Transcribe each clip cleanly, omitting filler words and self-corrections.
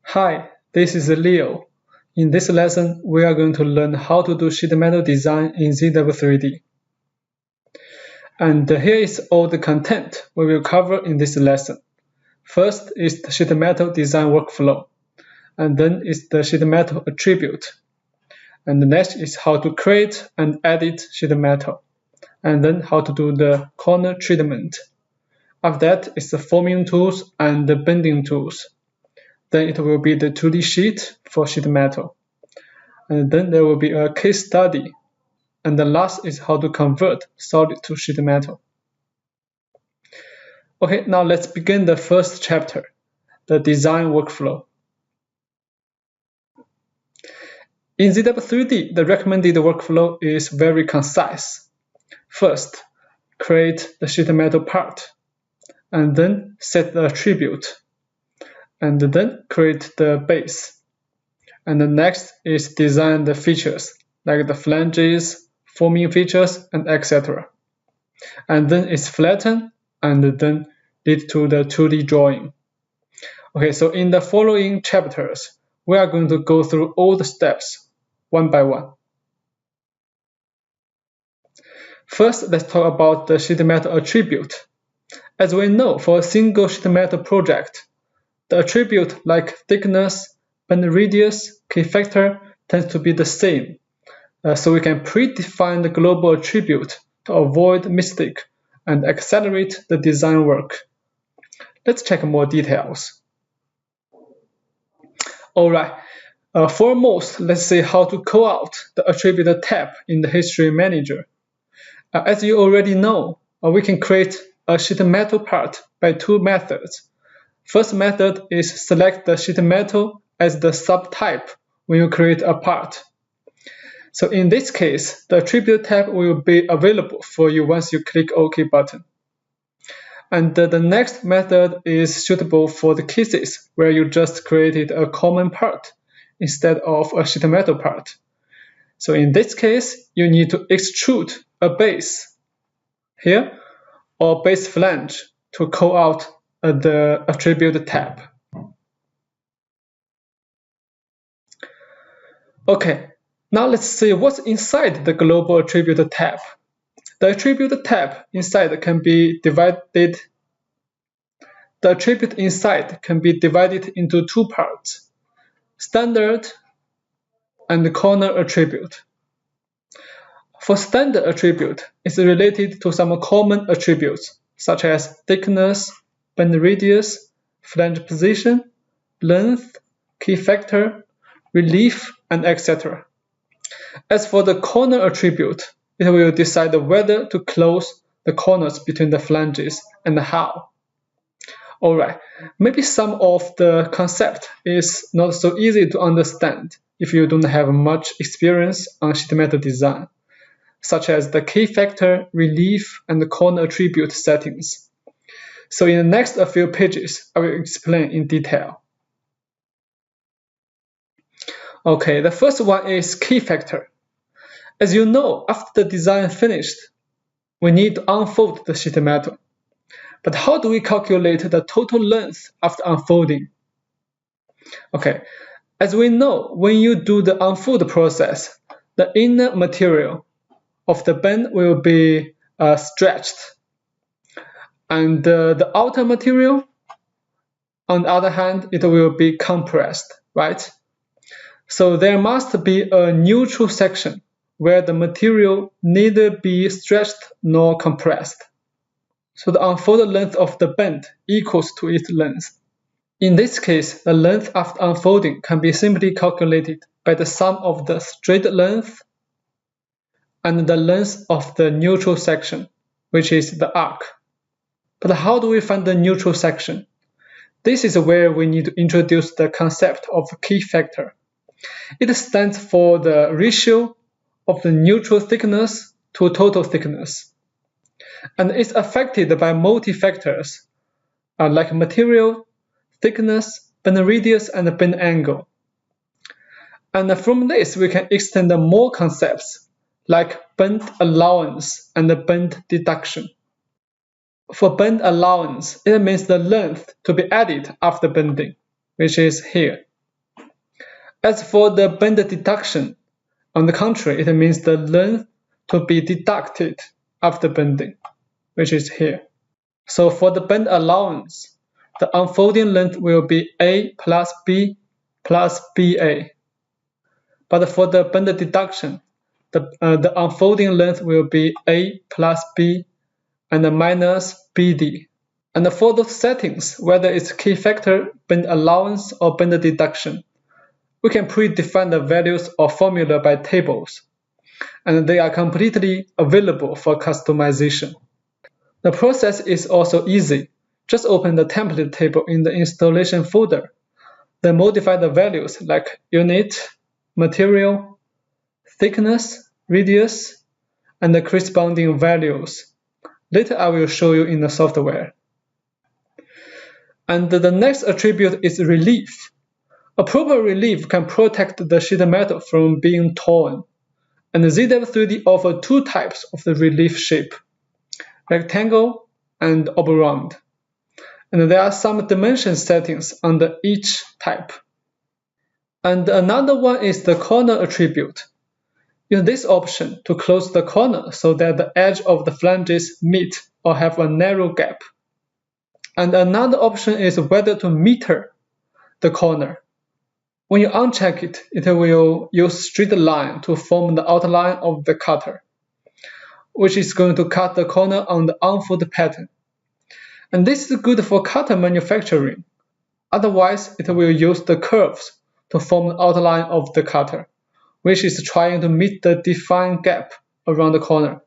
Hi, this is Leo. In this lesson, we are going to learn how to do sheet metal design in ZW3D. And here is all the content we will cover in this lesson. First is the sheet metal design workflow, and then is the sheet metal attribute. And the next is how to create and edit sheet metal, and then how to do the corner treatment. After that is the forming tools and the bending tools. Then it will be the 2D sheet for sheet metal. And then there will be a case study. And the last is how to convert solid to sheet metal. Okay, now let's begin the first chapter, the design workflow. In ZW3D, the recommended workflow is very concise. First, create the sheet metal part, and then set the attribute, and then create the base. And the next is design the features, like the flanges, forming features, and etc. And then it's flatten, and then lead to the 2D drawing. Okay, so in the following chapters, we are going to go through all the steps, one by one. First, let's talk about the sheet metal attribute. As we know, for a single sheet metal project, the attribute like thickness, bend radius, key factor tends to be the same. So we can predefine the global attribute to avoid mistake and accelerate the design work. Let's check more details. Alright, foremost, let's see how to call out the attribute tab in the History Manager. As you already know, we can create a sheet metal part by two methods. First method is select the sheet metal as the subtype when you create a part. So in this case, the attribute tab will be available for you once you click OK button. And the next method is suitable for the cases where you just created a common part instead of a sheet metal part. So in this case, you need to extrude a base here or base flange to call out the attribute tab. Okay, now let's see what's inside the global attribute tab. The attribute tab inside can be divided. The attribute inside can be divided into two parts: standard and corner attribute. For standard attribute, it's related to some common attributes such as thickness, bend radius, flange position, length, key factor, relief, and etc. As for the corner attribute, it will decide whether to close the corners between the flanges and how. Alright, maybe some of the concept is not so easy to understand if you don't have much experience on sheet metal design, such as the key factor, relief, and the corner attribute settings. So in the next few pages, I will explain in detail. Okay, the first one is key factor. As you know, after the design finished, we need to unfold the sheet metal. But how do we calculate the total length after unfolding? Okay, as we know, when you do the unfold process, the inner material of the bend will be stretched, and the outer material, on the other hand, it will be compressed, right? So there must be a neutral section where the material neither be stretched nor compressed. So the unfolded length of the bend equals to its length. In this case, the length after unfolding can be simply calculated by the sum of the straight length and the length of the neutral section, which is the arc. But how do we find the neutral section? This is where we need to introduce the concept of key factor. It stands for the ratio of the neutral thickness to total thickness, and it's affected by multi-factors like material, thickness, bend radius, and bend angle. And from this, we can extend more concepts like bend allowance and bend deduction. For bend allowance, it means the length to be added after bending, which is here. As for the bend deduction, on the contrary, it means the length to be deducted after bending, which is here. So for the bend allowance, the unfolding length will be A plus B plus BA. But for the bend deduction, the unfolding length will be A plus B and minus BD. And for those settings, whether it's key factor, bend allowance, or bend deduction, we can predefine the values or formula by tables, and they are completely available for customization. The process is also easy. Just open the template table in the installation folder, then modify the values like unit, material, thickness, radius, and the corresponding values. Later I will show you in the software. And the next attribute is relief. A proper relief can protect the sheet metal from being torn. And the ZW3D offers two types of the relief shape, rectangle and oblong. And there are some dimension settings under each type. And another one is the corner attribute. Use this option to close the corner so that the edge of the flanges meet or have a narrow gap. And another option is whether to meter the corner. When you uncheck it, it will use straight line to form the outline of the cutter, which is going to cut the corner on the unfold pattern. And this is good for cutter manufacturing. Otherwise, it will use the curves to form the outline of the cutter, which is trying to meet the defined gap around the corner.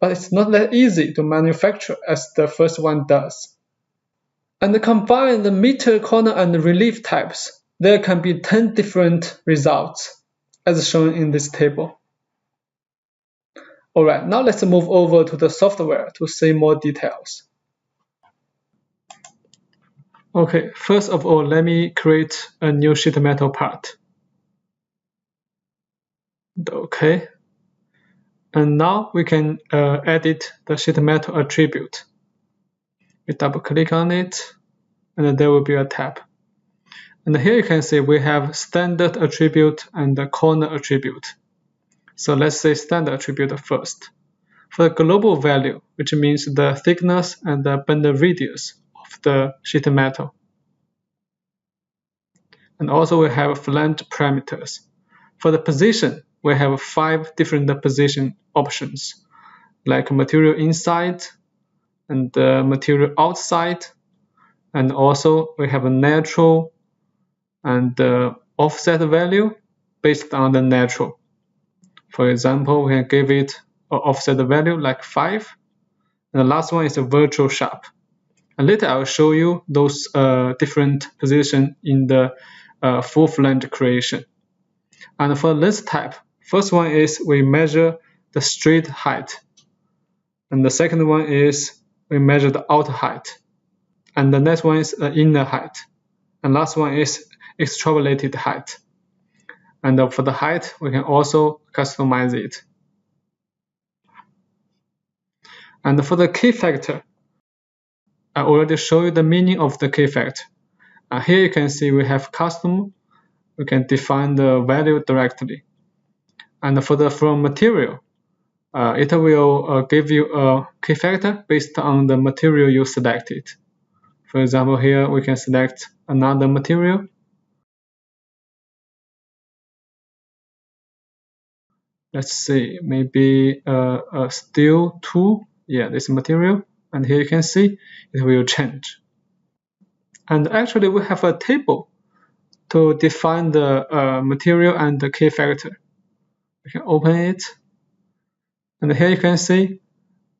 But it's not that easy to manufacture as the first one does. And combine the meter, corner, and relief types, there can be 10 different results, as shown in this table. Alright, now let's move over to the software to see more details. Okay, first of all, let me create a new sheet metal part. Okay, and now we can edit the sheet metal attribute. We double click on it, and there will be a tab. And here you can see we have standard attribute and the corner attribute. So let's say standard attribute first. For the global value, which means the thickness and the bend radius of the sheet metal. And also we have flange parameters. For the position, we have 5 different position options, like material inside and the material outside. And also we have a natural and the offset value based on the natural. For example, we can give it an offset value like 5. And the last one is a virtual sharp. And later I will show you those different positions in the full flange creation. And for length type, first one is we measure the straight height. And the second one is we measure the outer height. And the next one is the inner height. And last one is extrapolated height. And for the height, we can also customize it. And for the key factor, I already showed you the meaning of the key factor. Here you can see we have custom. We can define the value directly. And for the from material, it will give you a key factor based on the material you selected. For example, here we can select another material. Let's see, maybe a steel 2. Yeah, this material. And here you can see it will change. And actually, we have a table to define the material and the key factor. You can open it. And here you can see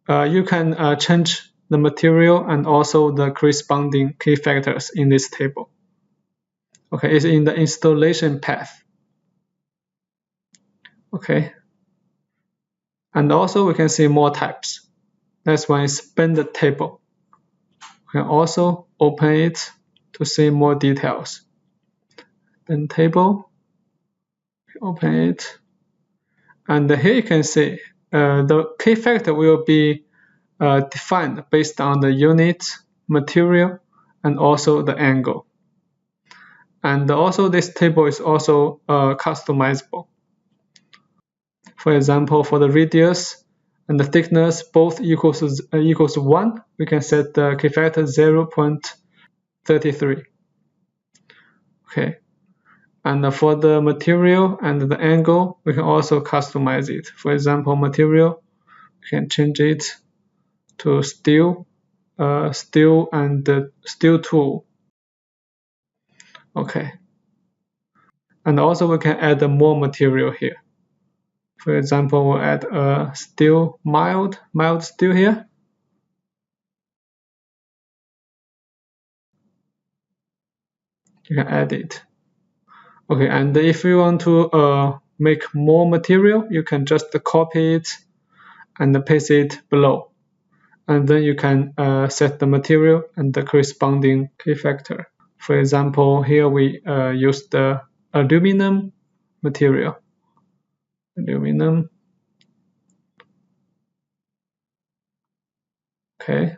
you can change the material and also the corresponding key factors in this table. Okay, it's in the installation path. Okay. And also we can see more types. Next one is bend table. We can also open it to see more details. Bend table, open it. And here you can see the key factor will be defined based on the unit, material, and also the angle. And also this table is also customizable. For example, for the radius and the thickness both equals 1, we can set the key factor 0.33. Okay. And for the material and the angle, we can also customize it. For example, material, we can change it to steel and steel tool. Okay. And also we can add more material here. For example, we'll add a steel, mild steel here. You can add it. Okay, and if you want to make more material, you can just copy it and paste it below. And then you can set the material and the corresponding key factor. For example, here we use the aluminum material. Aluminum. Okay.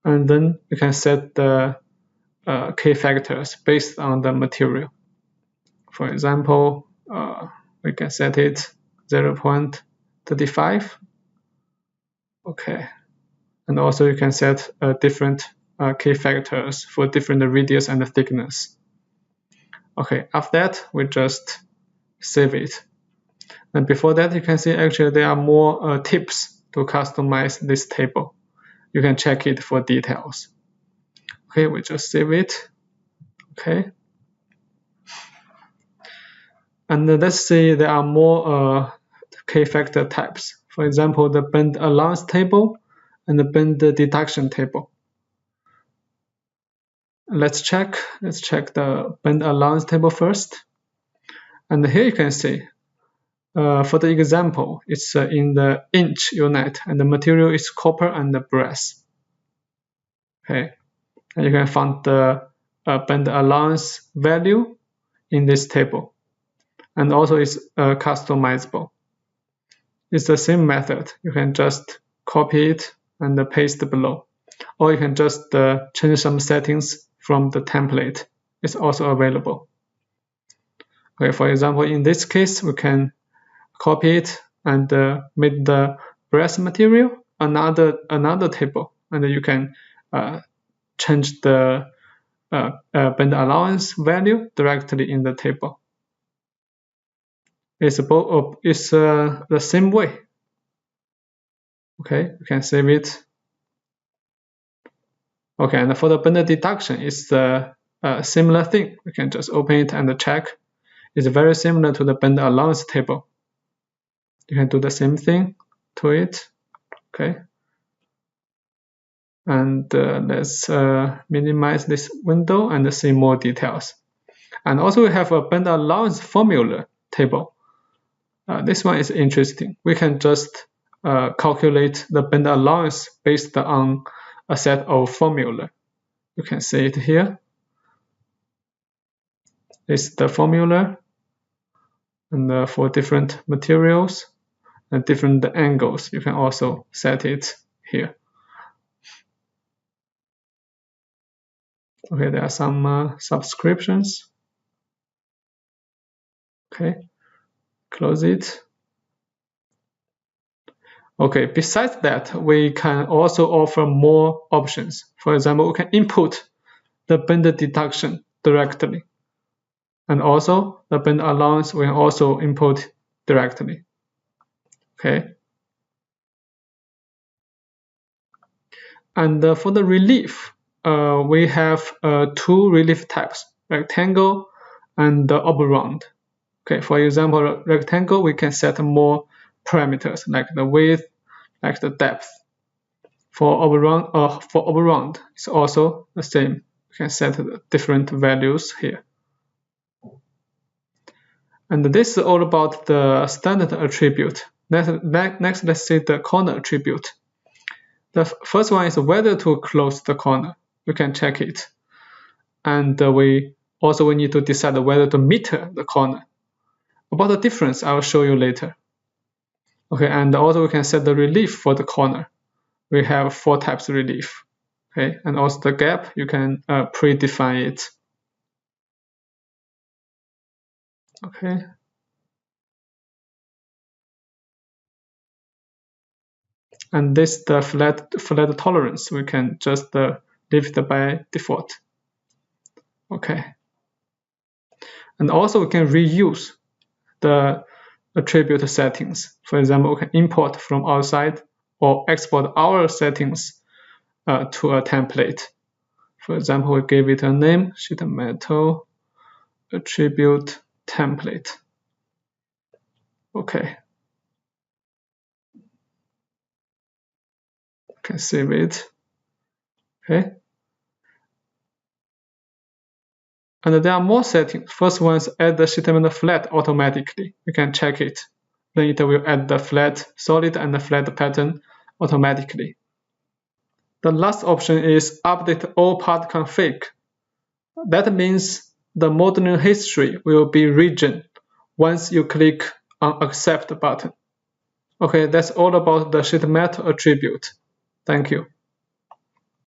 And then you can set the key factors based on the material. For example, we can set it 0.35. Okay. And also you can set different key factors for different radius and thickness. Okay, after that, we just save it. And before that, you can see actually there are more tips to customize this table. You can check it for details. Okay, we just save it. Okay. And let's say there are more key factor types. For example, the bend allowance table and the bend deduction table. Let's check the bend allowance table first. And here you can see, for the example, it's in the inch unit, and the material is copper and the brass. Okay, and you can find the bend allowance value in this table, and also it's customizable. It's the same method. You can just copy it and paste below, or you can just change some settings from the template. It's also available. Okay, for example, in this case, we can copy it and make the brass material another table, and you can change the bend allowance value directly in the table. It's the same way. Okay, you can save it. Okay, and for the bend deduction, it's the similar thing. We can just open it and check. It's very similar to the bend allowance table. You can do the same thing to it. Okay. And let's minimize this window and see more details. And also we have a bend allowance formula table. This one is interesting. We can just calculate the bend allowance based on a set of formula. You can see it here. It's the formula, and for different materials and different angles, you can also set it here. Okay, there are some subscriptions. Okay, close it. Okay, besides that, we can also offer more options. For example, we can input the bend deduction directly. And also, the bend allowance we can also input directly. Okay. And for the relief, we have two relief types, rectangle and oblong. Okay, for example, rectangle, we can set more parameters like the width, like the depth. For oblong, it's also the same. We can set different values here. And this is all about the standard attribute. Next, let's see the corner attribute. The first one is whether to close the corner. We can check it. And we need to decide whether to meter the corner. About the difference, I will show you later. Okay, and also we can set the relief for the corner. We have 4 types of relief. Okay, and also the gap, you can predefine it. Okay. And this the flat tolerance, we can just leave it by default. Okay. And also we can reuse the attribute settings. For example, we can import from outside or export our settings to a template. For example, we give it a name, sheet metal attribute template. Okay. Can save it. Okay. And there are more settings. First one is add the sheet metal flat automatically. You can check it. Then it will add the flat solid and the flat pattern automatically. The last option is update all part config. That means the modeling history will be regen once you click on accept button. Okay, that's all about the sheet metal attribute. Thank you.